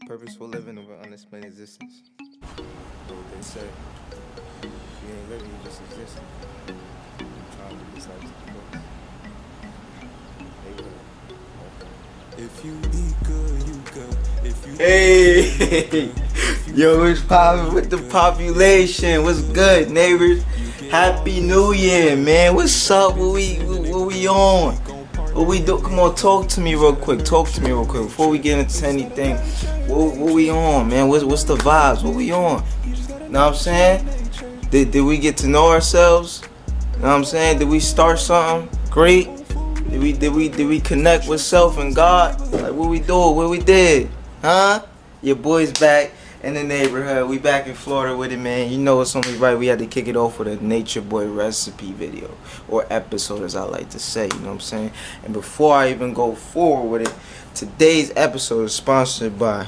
Purposeful living of an unexplained existence. What they say. If you ain't living, you just existing. Trying to do this life to the fullest. If you eat good, you good. If you hey, yo, what's poppin' with the population? What's good, neighbors? Happy New Year, man. What's up? What we on? What we do? Come on, talk to me real quick. Talk to me real quick before we get into anything. What we on, man? What's the vibes? What we on? Know what I'm saying? Did we get to know ourselves? Know what I'm saying? Did we start something great? Did we connect with self and God? Like what we do? What we did? Huh? Your boy's back in the neighborhood. We back in Florida with it, man. You know it's only right. We had to kick it off with a Nature Boy recipe video or episode, as I like to say. You know what I'm saying? And before I even go forward with it, today's episode is sponsored by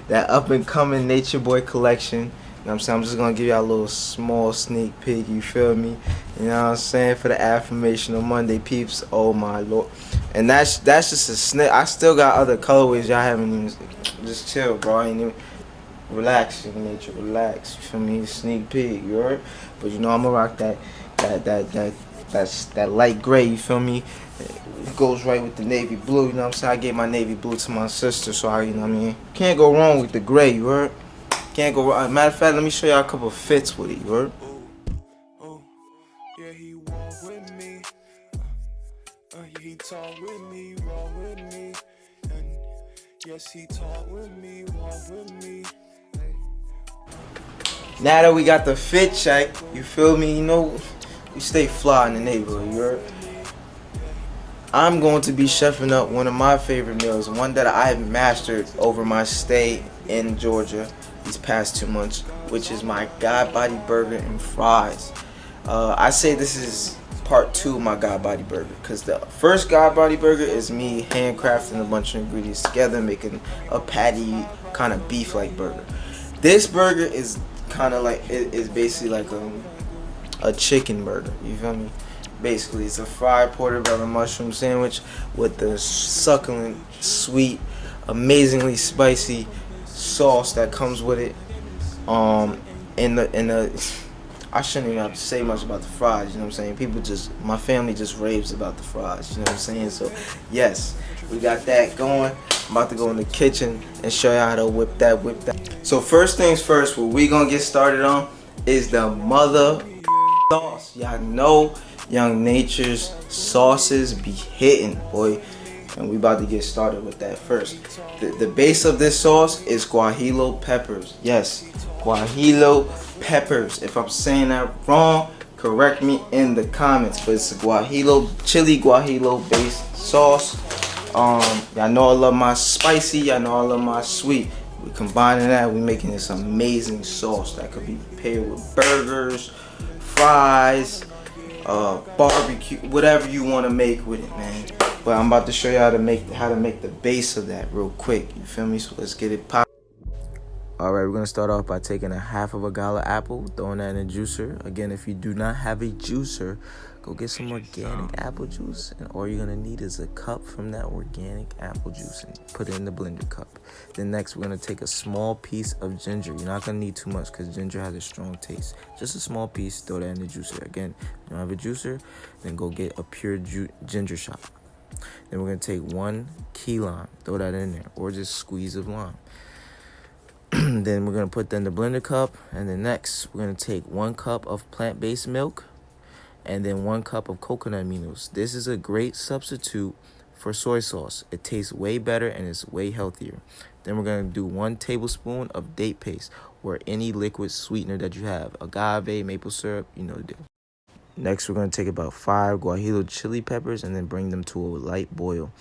that up and coming Nature Boy collection. You know what I'm saying? I'm just gonna give y'all a little small sneak peek, you feel me? You know what I'm saying? For the affirmational Monday peeps, oh my lord. And that's just a snip. I still got other colorways y'all haven't even. Just chill, bro. I ain't even. Relax, nature, relax. You feel me? Sneak peek, you heard? But you know I'm gonna rock that light gray, you feel me? It goes right with the navy blue, you know what I'm saying? I gave my navy blue to my sister, so you know what I mean? Can't go wrong with the gray, you heard? Can't go wrong. Matter of fact, let me show y'all a couple of fits with it, you heard? Yeah, he walk with me. He talk with me, walk with me. And yes, he talk with me, walk with me. Now that we got the fit check, you feel me? You know, we stay fly in the neighborhood, you heard? I'm going to be chefing up one of my favorite meals, one that I've mastered over my stay in Georgia these past 2 months, which is my God Body Burger and fries. I say this is part 2 of my God Body Burger, because the first God Body Burger is me handcrafting a bunch of ingredients together, making a patty kind of beef-like burger. This burger is kind of like, it's basically like a chicken burger, you feel me? Basically, it's a fried portobello mushroom sandwich with the succulent, sweet, amazingly spicy sauce that comes with it. I shouldn't even have to say much about the fries, you know what I'm saying? My family just raves about the fries, you know what I'm saying? So, yes, we got that going. I'm about to go in the kitchen and show y'all how to whip that. So, first things first, what we gonna get started on is the mother sauce. Y'all know Young Nature's sauces be hitting, boy. And we about to get started with that first. The base of this sauce is guajillo peppers. Yes, guajillo peppers. If I'm saying that wrong, correct me in the comments. But it's a chili guajillo based sauce. Y'all know I love my spicy. Y'all know I love my sweet. We combining that. We making this amazing sauce that could be paired with burgers, fries, barbecue, whatever you want to make with it, man. But I'm about to show you how to make the base of that real quick. You feel me? So let's get it popped. Alright, we're going to start off by taking a half of a gala apple, throwing that in a juicer. Again, if you do not have a juicer, go get some organic apple juice. And all you're going to need is a cup from that organic apple juice and put it in the blender cup. Then next, we're going to take a small piece of ginger. You're not going to need too much because ginger has a strong taste. Just a small piece, throw that in the juicer. Again, if you don't have a juicer, then go get a pure ginger shot. Then we're going to take 1 key lime, throw that in there, or just squeeze of lime. Then we're going to put that in the blender cup. And then next, we're going to take 1 cup of plant-based milk and then 1 cup of coconut aminos. This is a great substitute for soy sauce. It tastes way better and it's way healthier. Then we're going to do 1 tablespoon of date paste or any liquid sweetener that you have. Agave, maple syrup, you know the deal. Next, we're going to take about 5 guajillo chili peppers and then bring them to a light boil.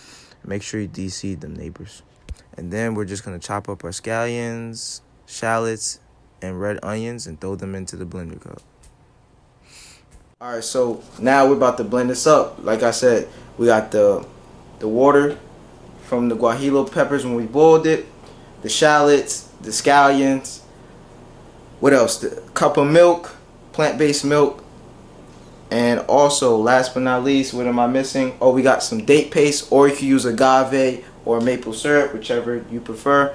Make sure you de-seed them, neighbors. And then we're just going to chop up our scallions, shallots, and red onions and throw them into the blender cup. Alright, so now we're about to blend this up. Like I said, we got the water from the guajillo peppers when we boiled it, the shallots, the scallions, what else? The cup of milk, plant-based milk, And also, last but not least, what am I missing? Oh, we got some date paste, or you can use agave or maple syrup, whichever you prefer,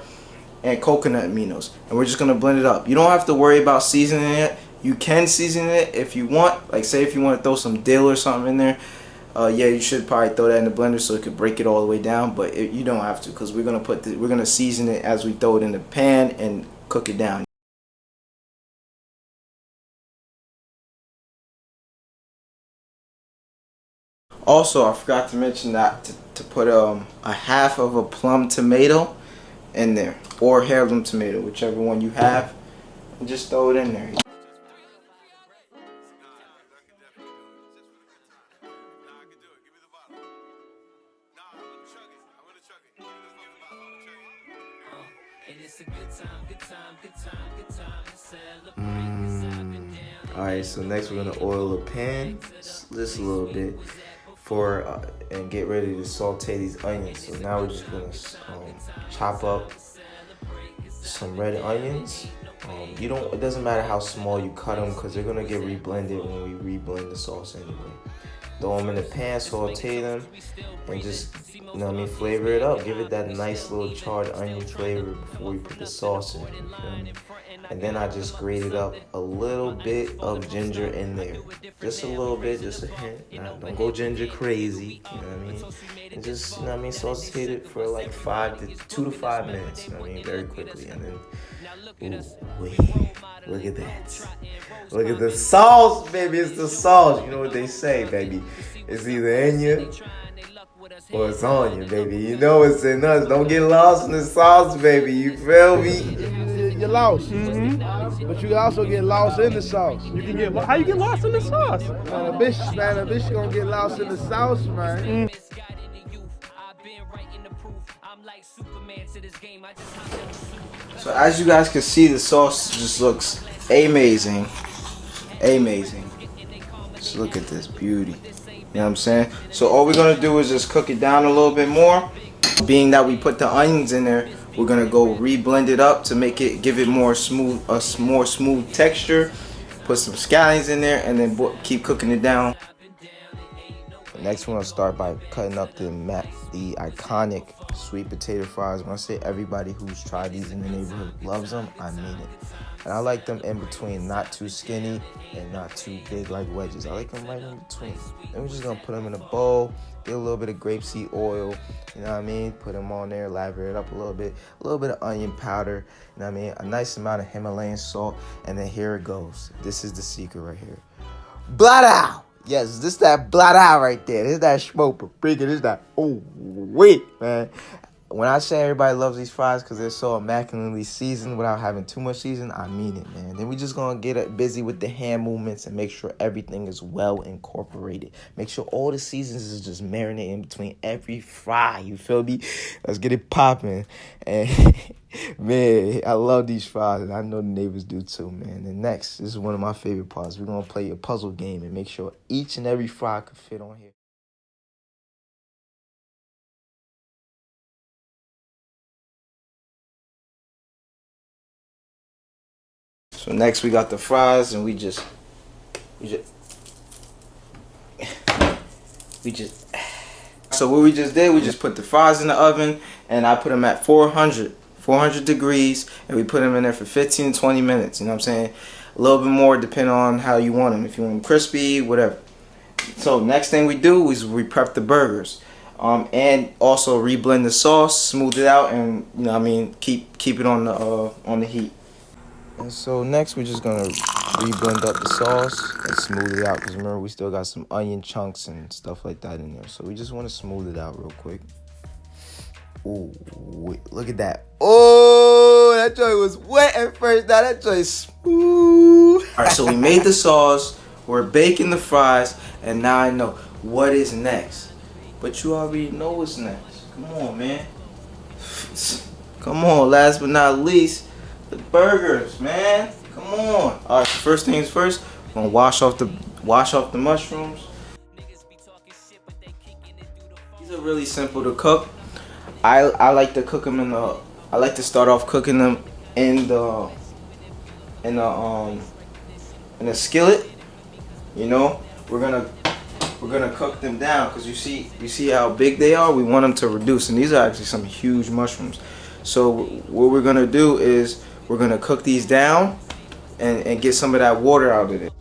and coconut aminos. And we're just gonna blend it up. You don't have to worry about seasoning it. You can season it if you want. Like, say if you want to throw some dill or something in there, yeah, you should probably throw that in the blender so it could break it all the way down. But you don't have to, because we're gonna season it as we throw it in the pan and cook it down. Also, I forgot to mention that to put a half of a plum tomato in there, or heirloom tomato, whichever one you have, and just throw it in there. Alright, so next we're gonna oil the pan just a little bit for and get ready to saute these onions. So now we're just gonna chop up some red onions. It doesn't matter how small you cut them, because they're gonna get reblended when we reblend the sauce anyway. Throw them in the pan, saute them, and just, flavor it up. Give it that nice little charred onion flavor before we put the sauce in. You feel me? And then I just grated up a little bit of ginger in there. Just a little bit, just a hint. Now, don't go ginger crazy, you know what I mean? And just, saute it for like 2 to 5 minutes, very quickly. And then, ooh, wait, look at that. Look at the sauce, baby. It's the sauce. You know what they say, baby. It's either in you or it's on you, baby. You know it's in us. Don't get lost in the sauce, baby. You feel me? You're lost. But you can also get lost in the sauce. You can get how you get lost in the sauce? Man, a bitch gonna get lost in the sauce, man. So as you guys can see, the sauce just looks amazing. Amazing. Just look at this beauty. You know what I'm saying? So all we're gonna do is just cook it down a little bit more. Being that we put the onions in there, we're gonna go re-blend it up to give it more smooth texture. Put some scallions in there, and then keep cooking it down. Next, we're gonna start by cutting up the iconic sweet potato fries. When I say everybody who's tried these in the neighborhood loves them, I mean it. And I like them in between, not too skinny and not too big like wedges. I like them right in between. Then we're just gonna put them in a bowl, get a little bit of grapeseed oil, you know what I mean? Put them on there, lather it up a little bit of onion powder, you know what I mean? A nice amount of Himalayan salt, and then here it goes. This is the secret right here. Bladau! Yes, this that bladau right there. This is that smoke paprika. This is that, oh, wait, man. When I say everybody loves these fries because they're so immaculately seasoned without having too much season, I mean it, man. Then we just gonna get busy with the hand movements and make sure everything is well incorporated. Make sure all the seasons is just marinating in between every fry. You feel me? Let's get it popping. And man, I love these fries, and I know the neighbors do too, man. And next, this is one of my favorite parts. We're gonna play a puzzle game and make sure each and every fry can fit on here. So next we got the fries, and we just so what we just did, we just put the fries in the oven, and I put them at 400 degrees, and we put them in there for 15 to 20 minutes, you know what I'm saying? A little bit more depending on how you want them, if you want them crispy, whatever. So next thing we do is we prep the burgers, and also reblend the sauce, smooth it out, and keep it on the heat. And so next we're just gonna reblend up the sauce and smooth it out, because remember we still got some onion chunks and stuff like that in there. So we just want to smooth it out real quick. Ooh, wait, look at that. Oh, that joint was wet at first. Now that joint is smooth. All right, so we made the sauce. We're baking the fries, and now I know what is next. But you already know what's next. Come on, man. Come on. Last but not least, the burgers, man. Come on. All right, first things first, we're gonna wash off the mushrooms. These are really simple to cook. I like to cook them I like to start off cooking them in the skillet, we're gonna cook them down, because you see how big they are. We want them to reduce, and these are actually some huge mushrooms. So what we're gonna do is we're gonna cook these down and get some of that water out of it.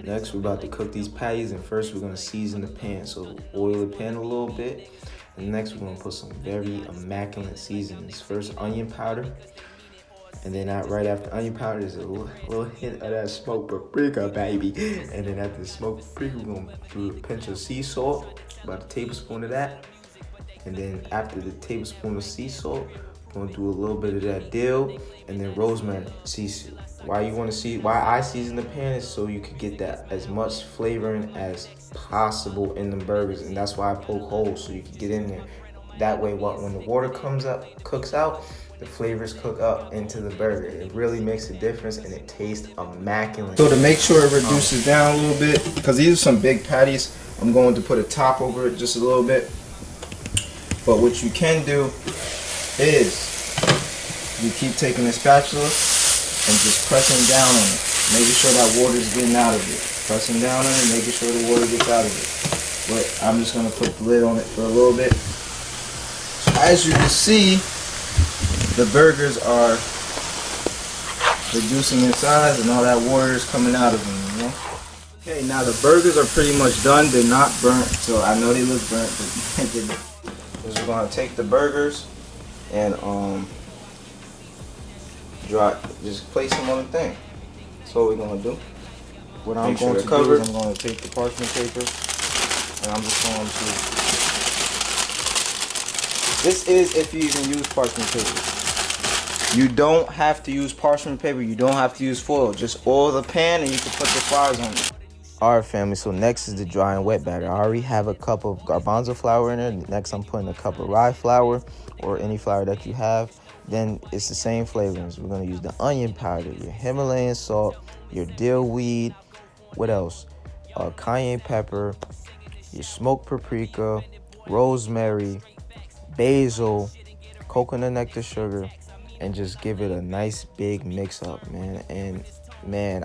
Next, we're about to cook these patties, and first we're gonna season the pan. So oil the pan a little bit, and next we're gonna put some very immaculate seasonings. First, onion powder. And then right after onion powder, there's a little hint of that smoked paprika, baby. And then after the smoked paprika, we're gonna do a pinch of sea salt, about a tablespoon of that. And then after the tablespoon of sea salt, we're gonna do a little bit of that dill, and then rosemary. See, why I season the pan is so you can get that as much flavoring as possible in the burgers, and that's why I poke holes so you can get in there. That way, when the water cooks out, the flavors cook up into the burger. It really makes a difference, and it tastes immaculate. So to make sure it reduces down a little bit, because these are some big patties, I'm going to put a top over it just a little bit. But what you can do is you keep taking the spatula and just pressing down on it, making sure that water is getting out of it. Pressing down on it, making sure the water gets out of it. But I'm just gonna put the lid on it for a little bit. As you can see, the burgers are reducing in size, and all that water is coming out of them, you know? Okay, now the burgers are pretty much done. They're not burnt, so I know they look burnt, but they're not. We're gonna take the burgers and just place them on the thing. That's what we're gonna do. What I'm going to do is I'm going to take the parchment paper, and I'm just going to. This is if you even use parchment paper. You don't have to use parchment paper. You don't have to use foil. Just oil the pan, and you can put the fries on it. Alright, family, so next is the dry and wet batter. I already have a cup of garbanzo flour in there. Next, I'm putting a cup of rye flour, or any flour that you have. Then it's the same flavorings. We're going to use the onion powder, your Himalayan salt, your dill weed, what else? Cayenne pepper, your smoked paprika, rosemary, basil, coconut nectar sugar, and just give it a nice big mix up, man. And man,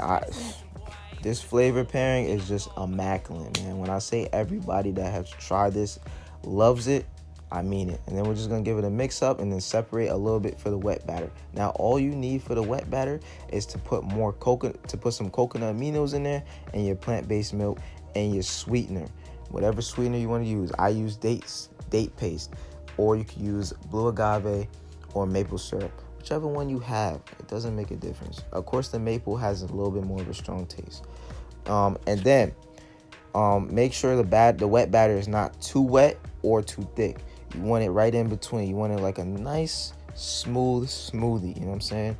this flavor pairing is just immaculate, man. When I say everybody that has tried this loves it, I mean it. And then we're just gonna give it a mix up and then separate a little bit for the wet batter. Now all you need for the wet batter is to put some coconut aminos in there, and your plant-based milk, and your sweetener. Whatever sweetener you want to use. I use date paste, or you can use blue agave or maple syrup. Whichever one you have, it doesn't make a difference. Of course, the maple has a little bit more of a strong taste. And then make sure the wet batter is not too wet or too thick. You want it right in between. You want it like a nice, smooth smoothie. You know what I'm saying?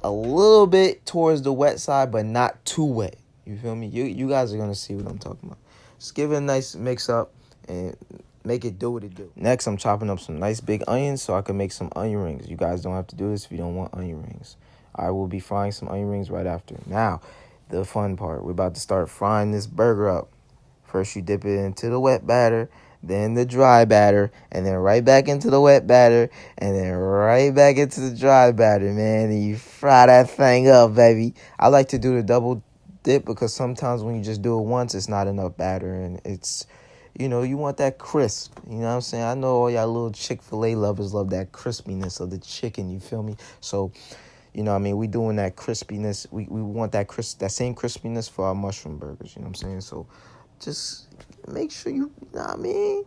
A little bit towards the wet side, but not too wet. You feel me? You guys are gonna see what I'm talking about. Just give it a nice mix up and make it do what it do. Next, I'm chopping up some nice big onions so I can make some onion rings. You guys don't have to do this if you don't want onion rings. I will be frying some onion rings right after. Now, the fun part. We're about to start frying this burger up. First, you dip it into the wet batter, then the dry batter, and then right back into the wet batter, and then right back into the dry batter, man. And you fry that thing up, baby. I like to do the double dip because sometimes when you just do it once, it's not enough batter, and it's, you know, you want that crisp. You know what I'm saying? I know all y'all little Chick-fil-A lovers love that crispiness of the chicken, you feel me? So, you know what I mean? We doing that crispiness. We want that same crispiness for our mushroom burgers, you know what I'm saying? So just make sure you know what I mean?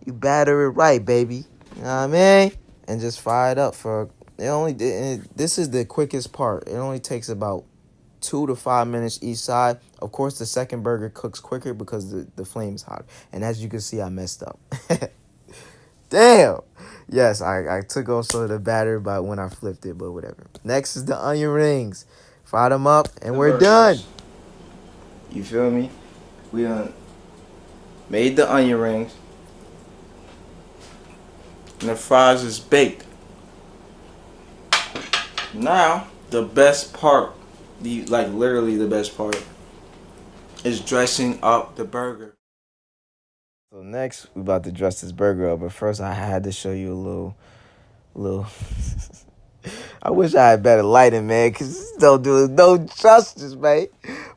You batter it right, baby. You know what I mean? And just fry it up this is the quickest part. It only takes about 2 to 5 minutes each side. Of course, the second burger cooks quicker because the flame is hotter. And as you can see, I messed up. Damn. Yes, I took also the batter but when I flipped it, but whatever. Next is the onion rings. Fry them up, and we're done. You feel me? We done made the onion rings. And the fries is baked. Now, the best part, literally the best part, is dressing up the burger. So next, we about to dress this burger up. But first, I had to show you a little. I wish I had better lighting, man, because this don't do it no justice, man.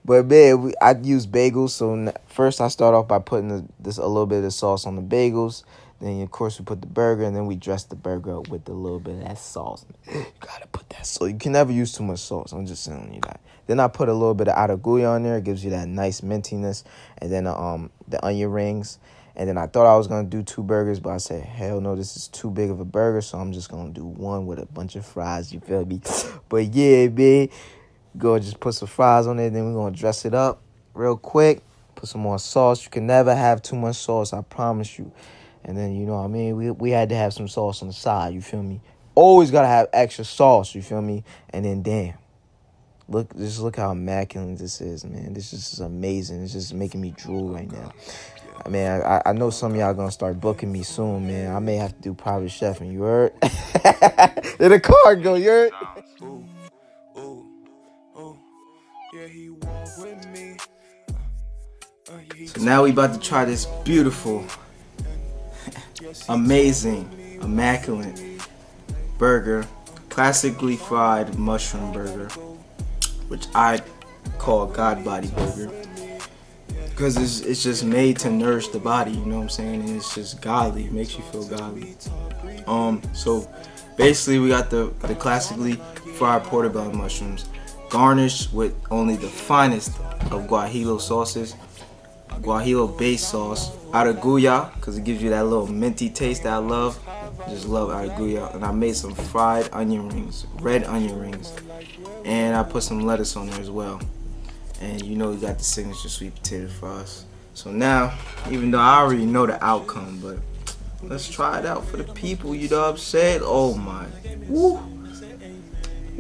But man, I use bagels. So first I start off by putting a little bit of sauce on the bagels. Then of course we put the burger, and then we dress the burger up with a little bit of that sauce. You gotta put that sauce. You can never use too much sauce. I'm just telling you that. Then I put a little bit of araguya on there. It gives you that nice mintiness. And then the onion rings. And then I thought I was gonna do 2 burgers, but I said, hell no, this is too big of a burger, so I'm just gonna do one with a bunch of fries. You feel me? But yeah, man. Go just put some fries on it, then we're gonna dress it up real quick. Put some more sauce. You can never have too much sauce, I promise you. And then, you know what I mean, we had to have some sauce on the side, you feel me? Always gotta have extra sauce, you feel me? And then damn. Just look how immaculate this is, man. This is amazing. It's just making me drool right now. I mean, I know some of y'all gonna start booking me soon, man. I may have to do private chefing, you heard? In the car go, you heard? So now we about to try this beautiful, amazing, immaculate burger, classically fried mushroom burger, which I call God body burger, because it's just made to nourish the body, you know what I'm saying? And it's just godly. It makes you feel godly. So basically we got the classically fried portobello mushrooms, garnished with only the finest of guajillo sauces, guajillo based sauce, araguya, because it gives you that little minty taste that I love. Just love araguya. And I made some fried onion rings, red onion rings, and I put some lettuce on there as well. And you know you got the signature sweet potato fries. So now, even though I already know the outcome, but let's try it out for the people, you know what I'm saying? Oh my, woo,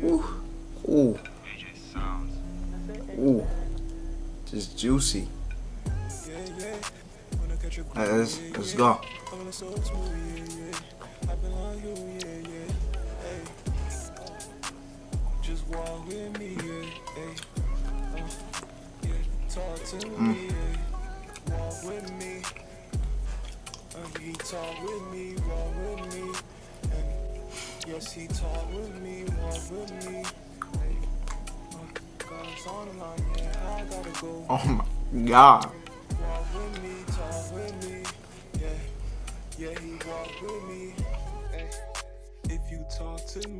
woo, ooh, ooh, just juicy. Let's go. Oh my God.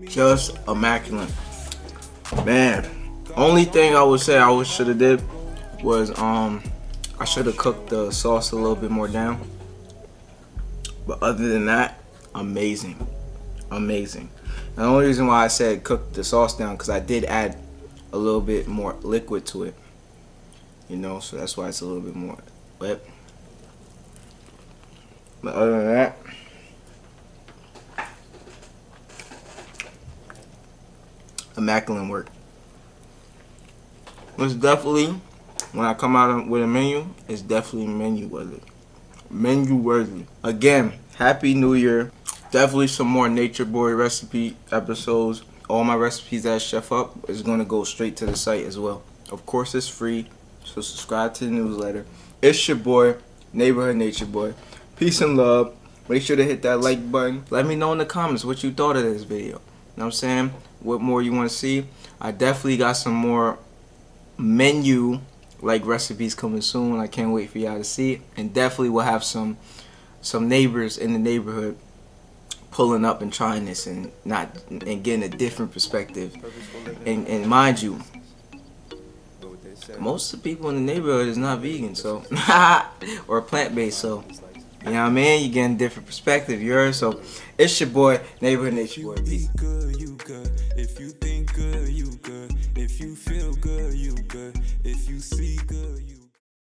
Just immaculate. Man, only thing I would say I should have did was I should have cooked the sauce a little bit more down. But other than that, amazing. Amazing. And the only reason why I said cook the sauce down, because I did add a little bit more liquid to it. You know, so that's why it's a little bit more wet. But other than that, immaculate work. It's definitely, when I come out with a menu, it's definitely menu worthy. Menu worthy. Again, Happy New Year. Definitely some more Nature Boy recipe episodes. All my recipes that Chef Up is going to go straight to the site as well. Of course, it's free, so subscribe to the newsletter. It's your boy, Neighborhood Nature Boy. Peace and love. Make sure to hit that like button. Let me know in the comments what you thought of this video. You know what I'm saying? What more you want to see? I definitely got some more menu like recipes coming soon. I can't wait for y'all to see it. And definitely we'll have some neighbors in the neighborhood pulling up and trying this and getting a different perspective. And mind you, most of the people in the neighborhood is not vegan, so or plant-based, so you know what I mean? You getting a different perspective, you heard? So it's your boy, Neighborhood Nature Boy. Peace. If you think good, you good. If you feel good, you good. If you see good, you